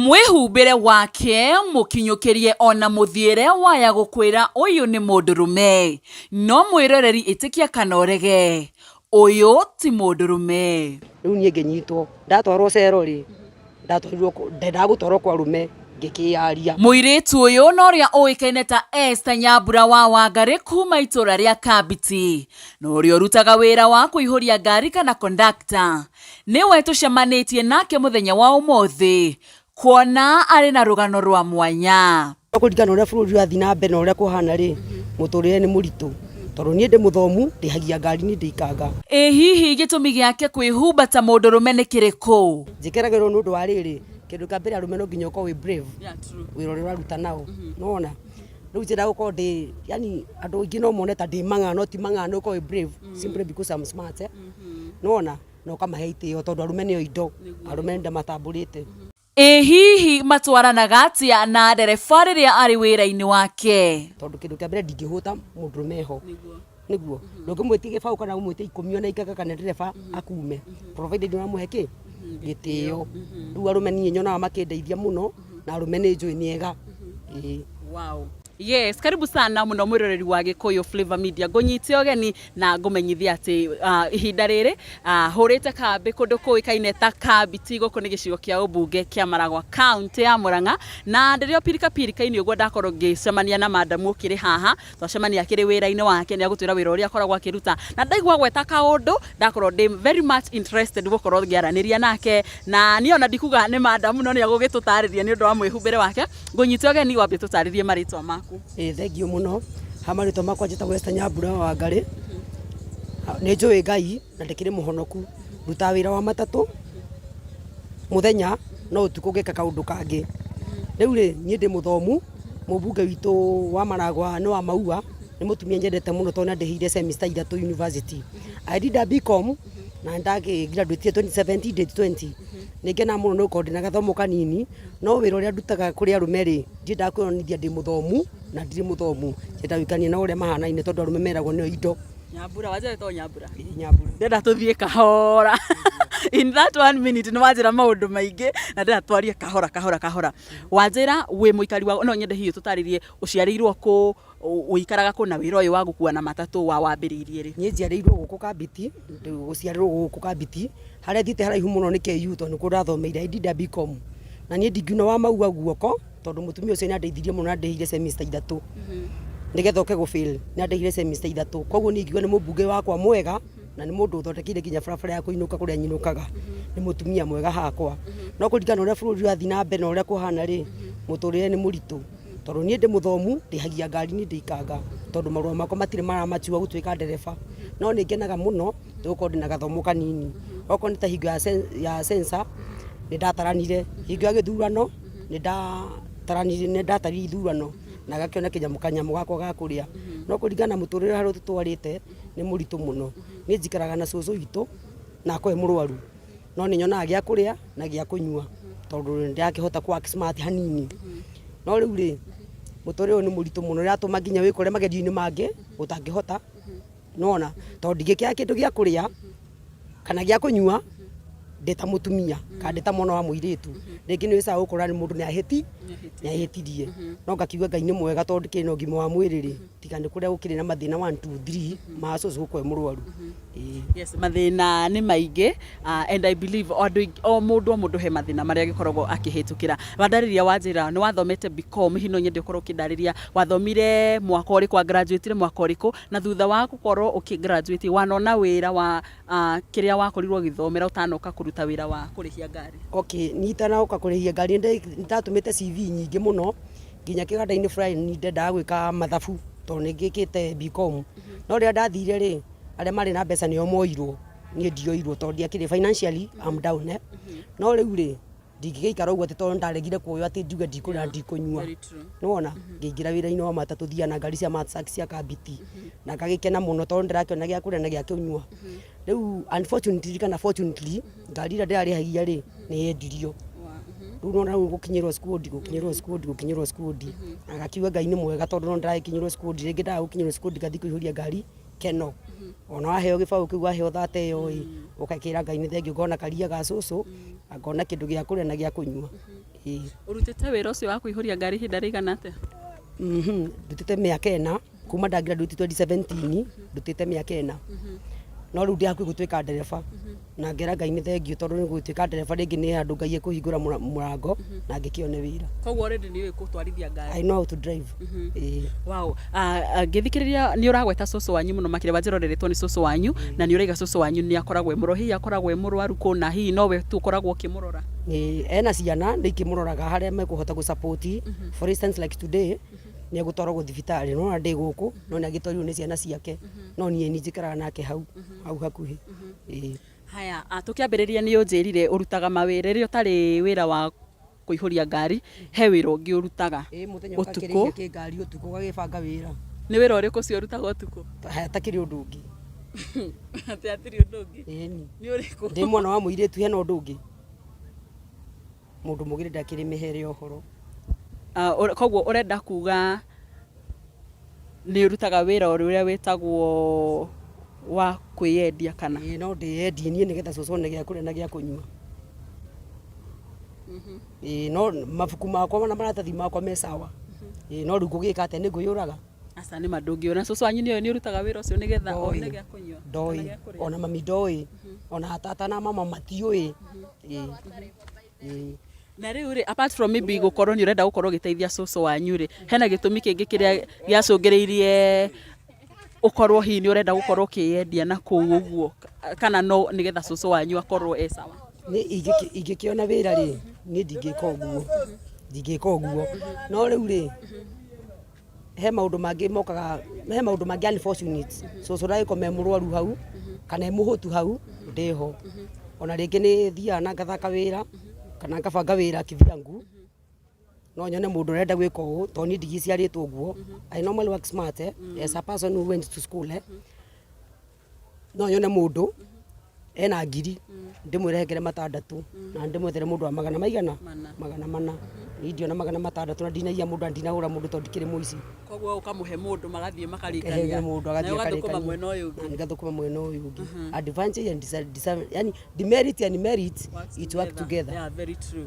Mwihumbire wake mukinyukirie ona muthiire waya gukwira uyu ni mundurume no mwiroreri itikia kanorege uyu ti mundurume. Riu nie nginyitwo ndatwarwo cero ri ndagutwarwo kwa rume ngikiaria. Muiritu uyu no ria uikaine ta Esther Nyambura wa Wangari kuma itura ria Kabiti no ria rutaga wira wa kuihuria ngari kana conductor niwe tucemanitie nake muthenya wa umuthi kuona ari na rugano rwa mwanya. Kuringana uria bururi wathi na mbere na uria kuhana ri muturire ni muritu tondu nie ndi muthomu ndihagia ngari ni ndikanga. Hihi gitumi giake kwihumba ta mundurume ni kiriku? Njikiragirwo nundu wa riri kindu ka mbere arume no nginya uko wi brave wira uria uraruta nao nona riu njira uko ndi yani andu ingi no mone ta ndi mang'ano no ti mang'ano uko wi brave simply because I'm smart nona no kamahe itio tondu arume nio indo arume nda matamburite. Hihi matwaranaga atia na ndereba riria ari wira-ini wake? Tondu kindu kia mbere ndingihuta mundurume ho niguo ndungimwiti gibau kana umwite 10 ona ikaga kana ndereba akume provided no muheke gitio. Riu arume nie nyonaga makindeithia muno na arume ni njui niega. Wow. Yes, karibu sana muno mwiroreri wa Gikuyu Flavor Media. Ngonyite ogeni na ngumenyithia ati ihinda riri hurite kambi kundu kuikaine ta Kabiti guku ni gicigo kia ubunge kia Maragwa county ya Murang'a na ndirio pirika-ini uguo ndakorwo ngicemania na madam ukiri haha twacemania akiri wira-ini wake ni agutwira wira uria akoragwo akiruta na ndaigua gweta kaundu ndakorwo ndi very much interested gukorwo ngiaraniria nake na ni ona ndikuga ni madam no ni agugitutariria ni undu wa mwihumbire wake. Ngonyite ogeni wambe tutaririe maritwa maku. Thank you muno. Hamarito makwa njitagwo Esther Nyambura wa Wangari. Ni njui Ngai na ndikiri muhonoku. Ruta wira wa matatu muthenya no utuku ngeka kaundu kangi. Riu ri nie ndi muthomu mubunge witu wa Maragwa no wa Maua ni mutumia njendete muno tona ndihire semester 3 university. I did a BCom na ndagi graduate 2017 date 20 ningena muno no kondi na gathomo kanini no wira uria ndutaga kuri arume ri ndinda kwonithia ndi muthomu na ndiri muthomu njenda wikanie na uria mahanaine tondu arume meragwo nio indo. Nyambura waje to Nyambura ndenda tuthie kahora in that 1 minute no wajira maundu maingi na ndenda twarie kahora wajira wi muikari wa no nyende hiyo tutaririe uciarirwo ku uikaraga ku na wira uyu wa gukua na matatu wa wambiririe ri? Nie njiarirwo guku Kabiti guciarirwo guku Kabiti haria thite haraihu muno ni KU tondu kurathomeire I did a BCom na nie ndingiuna wa Maua guoko tondu mutumia ucio ni andeithirie muno na ndehire semester 3 nigetha uke go fail na ndehire semester 3 koguo ni ngiuga ni mubunge wakwa mwega na ni mundu uthondekire nginya barabara ya kuinuka kuria nyinukaga ni mutumia mwega hakwa no kuringana uria bururi wathi na mbere na uria kuhana ri muturire ni muritu tondu nie ndi muthomu ndihagia ngari ni ndikanga tondu marua makwa matire maramachua gutwika ndereba no ni ngenaga muno nduko ndi na gathomo kanini oko ni ta hingo ya sensa ni ndataranire hingo ya githurano ni ndatari ithurano na gakiona kinyamu gakwa ga kuria no kuringana muturire haru tutwarite ni muritu muno ni njikaraga na cucu witu na akwe murwaru no ni nyonaga gia kuria na gia kunyua tondu ndakihota kwa smart hanini no riu ri muturire ni muritu muno ratuma nginya wikore magerio-ini mangi utangihota nona tondu ngikia kindu gia kuria kana gia kunyua ndeta mutumia ka ndeta mwana wa muiritu ringi ni wica ukora ni mundu ni ahetirie no ngakiuga Ngai ni mwega tondu kiri no ngima wa mwiriri tika ni kuria ukiri na mathina 1 2 3 macucu kwe murwaru. Yes, mathina ni maingi and I believe o mundu he mathina maria gikoragwo akihitukira. Wandariria wanjira ni wathomete BCom hino nyende ukorwo ukindariria wathomire mwaka uri kwa graduate mwaka uriku na thutha wa gukorwo ukigraduate wanona wira wa kiria wakorirwo githomera utanoka kuruta wira wa kurihia ngari? Okay, ni tanoka kurihia ngari ndatumite CV nyingi muno nginya kiganda-ini fulani ni ndenda gwika mathabu tondu ni ngikite BCom no ria ndathire ri aria mari na mbeca nio moirwo nie ndioirwo tondu ndiakire financially I'm down no riu ri ndingigikara uguo ati tondu ndaregire kuoyo ati njuge ndikura ndikunyua nona ngingira wira-ini wa matatu thia na ngari cia Matsax cia Kabiti na ngagikena muno tondu ndirakiona gia kuria na gia kunyua. Riu unfortunately kana fortunately ngari ira ndarihagia ri ni yendirio riu nona gukinyirwo skudi agakiuga Ngai ni mwega tondu no ndirakinyirwo skudi ringi ndagukinyirwo skudi gathi kuihuria ngari keno ona waheo gibau kiu waheo thate yo ukakira Ngai ni thengi ngona karia ga cucu ngona kindu gia kuria na gia kunyua. Urutite wira ucio wa kuihuria ngari hinda rigana atia? Ndutite miaka 4 kuma ndagira nduti 2017 ndutite miaka 4 no riu ndi hakuhi gutwika ndereba na ngera Ngai ni thengio tondu ni gutwika ndereba ringi ni andu Ngai ekuhingura murango na ngikione wira. Koguo already ni gutwarithia ngari. I know how to drive. Wow. Ngithikiriria ni uragweta cucu wanyu muno makire wanjiroreretwo ni cucu wanyu na ni uraiga cucu wanyu ni akoragwo emurori akoragwo emurwaru kuna hihi nowe tu ukoragwo ukimurora. Ena ciana ni ikimuroraga haria mekuhota gu support. For instance like today ni agutwarwo thibitari no ndi guku no ni agitwarirwo ni ciana ciake no nie ni njikaraga nake hau hakuhi. Haya, tukiambiriria ni unjirire urutaga mawira ri utari wira wa kuihuria ngari he wira ungi urutaga utuku ke ngari utuku gagibanga wira. Ni wira uriku cio urutaga utuku? Hatakiri undu ungi. Ati atiri undu ungi? Ni uriku? Ndi mwana wa muiretu hena undu ungi. Mundu mugire ndakiri mihere ohoro. Koguo urenda kuga ni urutaga wira uria wetagwo wa kwiyendia kana? No ndiyendie nie nigetha cucone gia kuria na gia kunyua. No mabuku makwa na maratathi makwa me sawa. No riu ngugika ate ni nguyuraga. Asa ni madungi ona cucu wanyu ni urutaga wira ucio nigetha one gia kunyua. Ndoi ona mami ndoi ona tata na mama matiui. Na riu ri apart from maybe gukorwo ni urenda gukorwo giteithia cucu wanyu ri hena gitumi kingi kiria giacungiriirie ukorwo hi ni urenda gukorwo kiyendia na kuu uguo kana no nigetha cucu wanyu akorwo sawa? Ni ingikiona wira ri ni ndingika uguo no riu ri he maundu mangi mokaga he maundu mangi unfortunate cucu ndagiko me murwaru hau kana muhutu hau ndiho ona ringi ni thia na ngathaka wira kana ngabanga wira kivyangu no nyone mundu urenda gwika uu to ni ndigiciaritwo guo. I normally work smart as a person who went to school no nyone mundu ena ngiri ndimwire ngere 6 na ndimwethere mundu wa magana maigana magana 4 ndiona magana 6 na ndinaia mundu ndinagura mundu to ndikiri muici. Koguo ukamuhe mundu magathie makarikania mundu agathie makarikania mwena uyu ungi ngathukuma mwena uyu ungi. Advantage and yani demerit and merit it work together. Yeah, very true.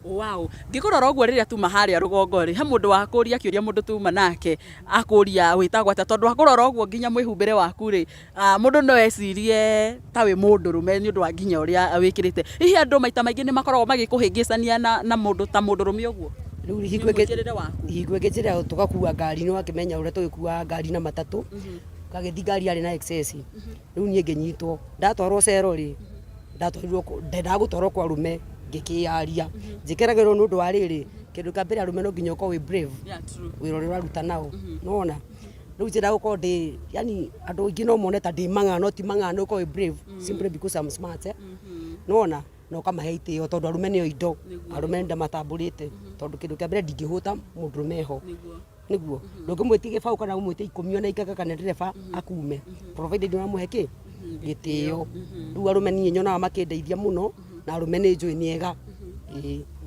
Wow. Ngikurora uguo riria tuma haria rugongo ri he mundu wa kuria kiuria mundu tuma nake akuria witagwa ta tondu akurora uguo nginya mwihumbire waku ri mundu no ecirie ta wi mundu rume ni undu wa nginya uria wikirite. Hihi andu maita maingi ni makoragwo magikuhingicania na mundu ta mundu rume uguo? Riu hingwegejera tukakua ngari no akimenya uria tugikua ngari na matatu kagithi ngari ari na excess. Riu nie nginyitwo ndatwarwo cero ri ndatwarirwo ndagutwarwo kwa rume ngikiaria njikiragirwo nundu wa riri kindu ka mbere arume no nginya uko wi brave. Yeah, true. Wira uri waruta nao nona riu njira guko ndi yani andu ingi no mone ta ndi mang'ano ti mang'ano uko wi brave simply because I'm smart nona no kamahe itio tondu arume nio indo arume nda matamburite tondu kindu kia mbere ndingihuta mundu meho niguo ndungimwitige bau kana umwite 10 ona ikaga kana ndereba akume provided na muheke gitio riu arume nie nyonaga makindeithia muno na arume ni njui niega.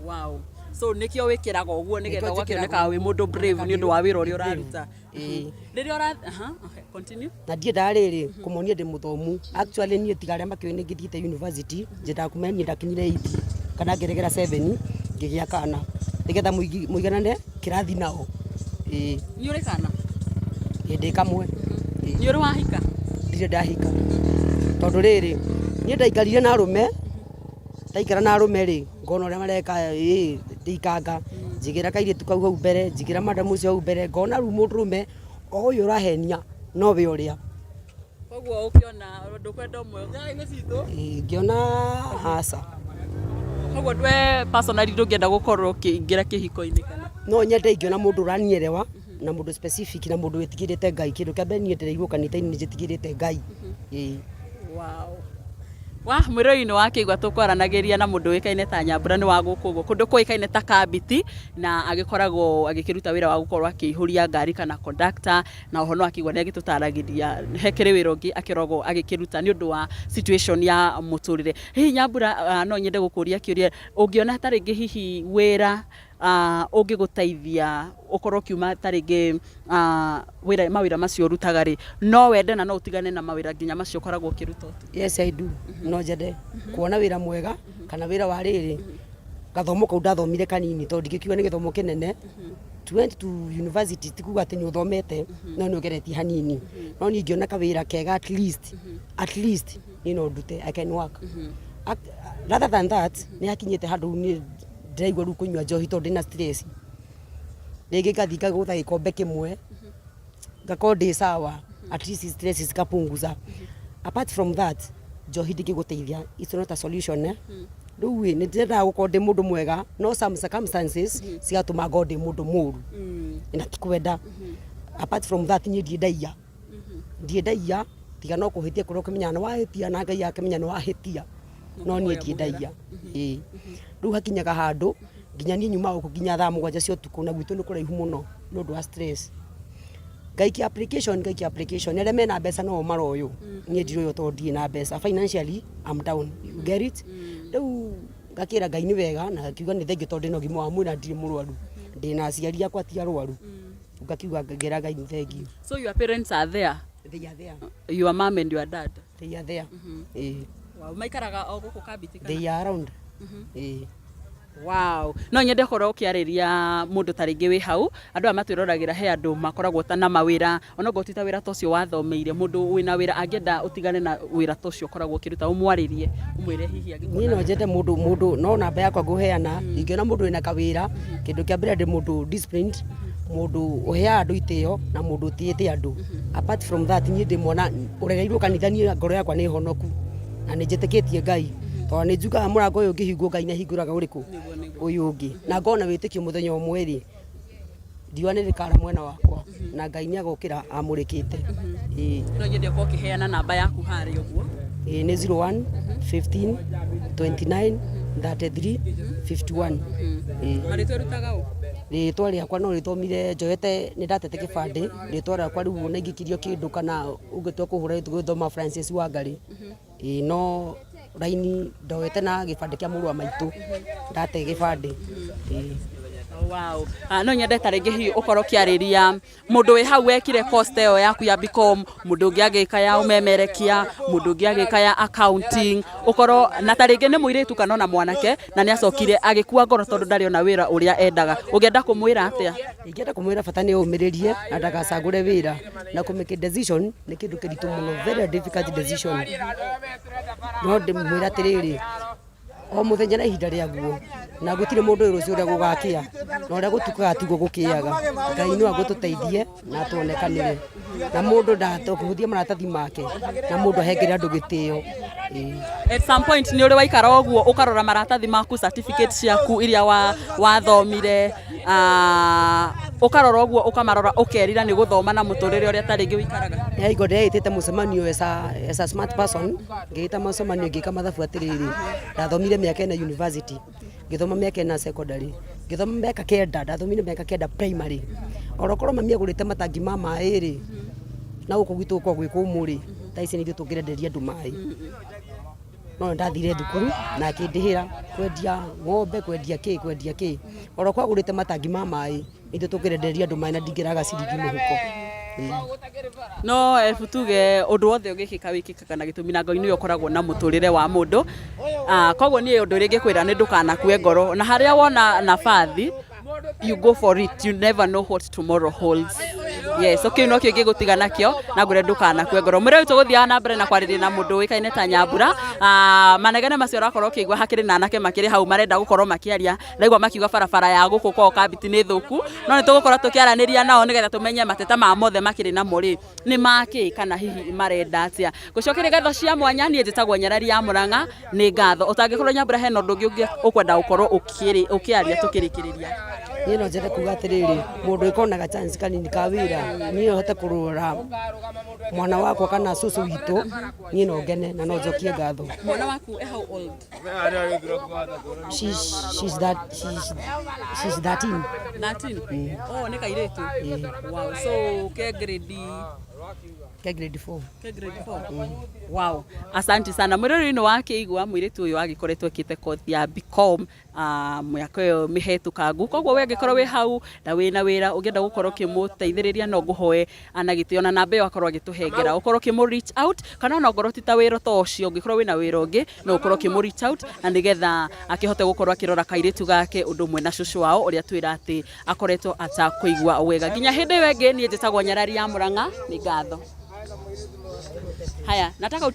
Wow. So nikio wikiraga uguo nigetha gwakioneka wi mundu brave ni undu wa wira uria uraruta. Riria okay, continue. Na ndienda riri kumonia ndi muthomu actually nie tigare makio ni ngithiite university njenda kumenya ndakinyire 8 kana ngeregera 7 ngigia kana nigetha muiganane kirathi nao. Ni uri kana? Ndi kamwe. Ni uri wahika? Ndire ndahika tondu riri nie ndaikarire na arume ndaikara na arume ri ngona uria mareka ndikanga njigira kairitu kau hau mbere njigira madamu ucio hau mbere ngona ru mundu rume uyu urahenia no we uria. Koguo ukiona ndukwenda umwe ngai citu ngiona hasa. Koguo ndwe personally ndungienda gukorwo ukiingira kihiko-ini kana? No nyende ingiona mundu uranyerewa na mundu specific na mundu witigirite Ngai kindu kia mbere nie ndereirwo kanitha-ini ni jitigirite Ngai. Wow. Mwirori-ini wa Kĩigua tukwaranagiria na mundu wikaine ta Nyambura ni wa guku uguo kundu kuikaine ta Kabiti na agikoragwo agikiruta wira wa gukorwo akihuria ngari kana conductor na oho no akigwa ni agitutaragiria hekere wira ungi akirogwo agikiruta ni undu wa situation ya muturire. Hihi Nyambura no nyende gukuria kiuria ungiona ta ringi hihi wira ungiguteithia ukorwo kiuma ta ringi wira mawira macio rutaga ri no wende na no utigane na mawira nginya macio koragwo kiruta? Yes I do. No jede kuona wira mwega kana wira wa riri gathomo kau ndathomire kanini tondu ndikiuga ni githomo kinene went to university tikuga ati ni uthomete no ni ugeretie hanini no ni ngiona kawira kega at least you know ndute I can work rather than that ni akinyete handu ni ndaigua ru kunywa njohi tondu ndina stress rĩngĩ ngathi ngagũtha gĩkombe kĩmwe ngakorwo ndĩ sawa at least stress cikapunguza apart from that njohi ndĩngĩgũteithia it's not a solution rĩu nĩ ndĩrendaga gũkorwo ndĩ mũndũ mwega no some circumstances cigatũma ngorwo ndĩ mũndũ mũru na ti kwenda apart from that niĩ ndiendaia tiga no kũhĩtia kũrĩa ũkĩmenya nĩ wahĩtia na Ngai akĩmenya nĩ wahĩtia no niĩ ndiendaia rĩu hakinyaga handũ nginya niĩ nyuma gũkũ nginya thaa 7 cia ũtukũ na gwitũ nĩ kũraihu mũno nĩ ũndũ wa stress ngaikia application arĩa mena mbeca no maroyũ niĩ ndirũyũ tondũ ndirĩ na mbeca financially I'm down you get it rĩu ngakĩra Ngai nĩ wega na ngakiuga nĩ thengiũ tondũ ndĩna ũgima wa mwĩrĩ na ndirĩ mũrwaru ndĩna aciari akwa ti arwaru ngakiuga ngera Ngai nĩ thengiũ. So your parents are there? They are there. Your mom and your dad? They are there. Wow, maikaraga o gũkũ Kabiti kana? They are around. Wow, no nyende korwo ukiariria mundu taringi wi hau andu amatwiroragĩra he andu makoragwo ta na mawira ona gotita wira tocio wathomeire mundu wina wira angenda utigane na wira tocio koragwo kiruta umwaririe umwire hihi agikona ni no njende mundu no namba yakwa nguheana ingiona mundu wina kawira kindu kia mbere ndi mundu disciplined mundu uhea andu itio na mundu tiite andu apart from that ni ndi mwana uregeirwo kanithani ngoro yakwa ni honoku na ni njitikitie Ngai to ni njuga murango uyu ngihingwo Ngai na hinguraga uriku uyu ungi na ngona witikio muthenya umwe ri ndiwa ni rikara mwena wakwa na Ngai ni agokira amurikite no nyende ko kiheana namba yaku hari uguo ni 01 15 29 33 51 maritwa rutaga u ritwa riakwa no rithomire njoete ni ndatete kibande ritwa riakwa riu na ingikirio kindu kana ungitwa kuhura gwithoma Francis Wangari no raini ndoete na gibande kia mũrũ wa maitũ ndate gibande wow no nyende taringi hi ukorwo kiariria mundu wi hau wekire course eo yaku ya BCom mundu ungi agika ya umemerekia mundu ungi agika ya accounting ukorwo na taringi ni muiritu kana na mwanake na ni acokire agikua ngoro tondu ndari ona wira uria endaga ungienda kumwira atia ingienda kumwira bata ni umiririe na ndagacagure wira na kumake decision ni kindu kiritu muno very difficult decision no ndimwira tiriri o muthenya na ihinda riaguo na gutire mundu rucio uria gugakia na uria gutukaga tiguo gukiaga Ngai no agututeithie na tuonekanire na mundu ndatokuhuthia maratathi make na mundu ahengere andu gitio at some point ni uri waikara oguo ukarora maratathi maku certificate ciaku iria wathomire ukarora oguo ukamarora ukerira ni guthoma na muturire uria taringi wikaraga yaigo ndeitite mucemanio as a smart person ngeita mucemanio ngika mathabu atiriri ndathomire miaka ina university ngithoma miaka ina secondary ngithoma miaka kenda ndathomire miaka kenda primary orokorwo mami agurite matangi ma mairi na uko gwitu kwa gwikumuri taici ni tugirenderia andu mai no ndathire thukuru na akindihira kwendia ng'ombe kwendia ki orokwa agurite matangi ma mai ndio tugirenderia andu mai na ndingiraga ciringi muhuko no efutuge undu wothe ugikika wikika kana gitumi na Ngai niyo koragwo na muturire wa mundu koguo nie undu ringi kwira ni ndukanakue ngoro na haria wona nafathi you go for it you never know what tomorrow holds yes okay no kingi gutiga nakio na ngure ndukanakue ngoro mure witu guthia na mbere na kwariria na mundu wikaine ta Nyambura manegene macio rakorwo kigwa hakiri na anake makiri hau marenda gukorwo makiaria ndaigwa makiuga barabara ya guku kwa Kabiti ni thuku no ni tugukorwo tukiaraniria nao nigetha tumenye mateta ma mothe makiri na muri ni maki kana hihi marenda atia gucokere gatho cia mwanya ni njitagwo Nyarari ya Murang'a ni ngatho utangikorwo Nyambura he no ndungi ukwenda gukorwo ukiaria tukirikiriria ni no njete kuga atiriri mundu ikonaga chance kanini ka wira ni hote kurura mwana wakwa kana susu witu ni no ngene na no njokie ngatho mwana waku how old she's 13 oh ni kairitu wow so ke grade Ke grade 4. Ke grade 4. Wow. Asante sana. Mwirori-inĩ wa Kĩigua mũirĩtu ũyũ agĩkoretwo ekĩte kothi ya BCom mwaka ũyũ mĩhetũkangu. Koguo we angĩkorwo wĩ hau na wĩna wĩra ũngĩenda gũkorwo ũkĩmũteithĩrĩria no ngũhoe ana gĩtĩo na namba ĩyo akorwo agĩtũhengera. Ũkorwo ũkĩmũ reach out kana ona ngorwo ti ta wĩra ta ũcio ũngĩkorwo wĩna wĩra ũngĩ no ũkorwo ũkĩmũ reach out na nĩgetha akĩhote gũkorwo akĩrora kairĩtu gake ũndũ ũmwe na cũcũ wao ũrĩa twĩra atĩ akoretwo atakũigua wega. Nginya hĩndĩ ĩyo ĩngĩ niĩ njĩtagwo Nyarari ya Mũrang'a. Nĩ ngatho. Haya, nataka